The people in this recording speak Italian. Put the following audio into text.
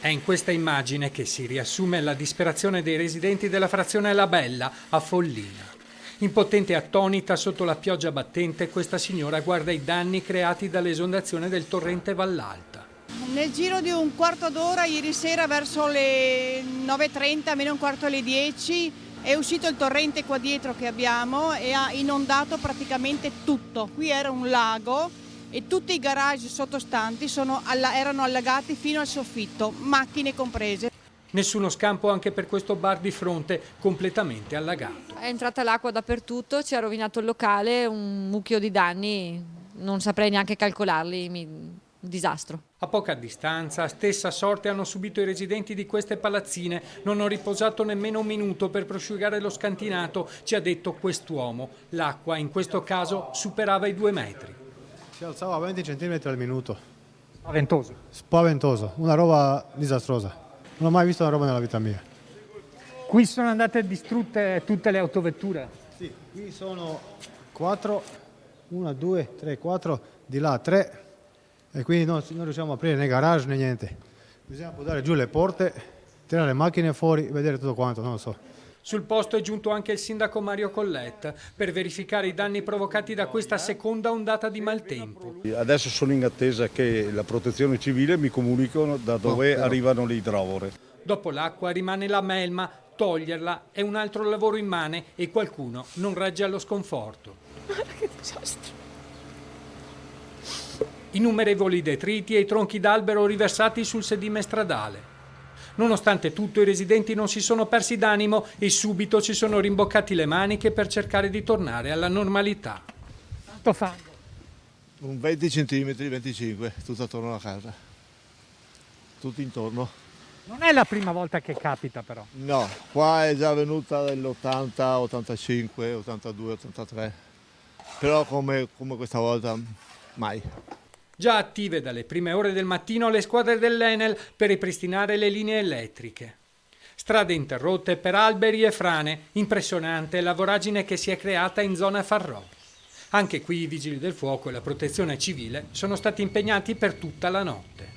È in questa immagine che si riassume la disperazione dei residenti della frazione La Bella a Follina. Impotente e attonita sotto la pioggia battente, questa signora guarda i danni creati dall'esondazione del torrente Vallalta. Nel giro di un quarto d'ora, ieri sera verso le 9:30, meno un quarto alle 10, è uscito il torrente qua dietro che abbiamo e ha inondato praticamente tutto. Qui era un lago e tutti i garage sottostanti erano allagati fino al soffitto, macchine comprese. Nessuno scampo anche per questo bar di fronte, completamente allagato. È entrata l'acqua dappertutto, ci ha rovinato il locale, un mucchio di danni, non saprei neanche calcolarli, un disastro. A poca distanza, stessa sorte hanno subito i residenti di queste palazzine. Non ho riposato nemmeno un minuto per prosciugare lo scantinato, ci ha detto quest'uomo. L'acqua, in questo caso, superava i 2 metri. Si alzava a 20 cm al minuto. Spaventoso. Spaventoso, una roba disastrosa. Non ho mai visto una roba nella vita mia. Qui sono andate distrutte tutte le autovetture. Sì, qui sono 4, 1, 2, 3, 4, di là 3 e quindi non riusciamo a aprire né garage né niente. Bisogna buttare giù le porte, tirare le macchine fuori, vedere tutto quanto, non lo so. Sul posto è giunto anche il sindaco Mario Collet per verificare i danni provocati da questa seconda ondata di maltempo. Adesso sono in attesa che la protezione civile mi comunicano da dove arrivano le idrovore. Dopo l'acqua rimane la melma, toglierla è un altro lavoro immane e qualcuno non regge allo sconforto. Che disastro! Innumerevoli detriti e i tronchi d'albero riversati sul sedime stradale. Nonostante tutto, i residenti non si sono persi d'animo e subito si sono rimboccati le maniche per cercare di tornare alla normalità. Tanto fango. Un 20 cm, 25, tutto attorno alla casa. Tutto intorno. Non è la prima volta che capita però. No, qua è già venuta dell'80, 85, 82, 83. Però come questa volta mai. Già attive dalle prime ore del mattino le squadre dell'Enel per ripristinare le linee elettriche. Strade interrotte per alberi e frane, impressionante la voragine che si è creata in zona Farrò. Anche qui i vigili del fuoco e la protezione civile sono stati impegnati per tutta la notte.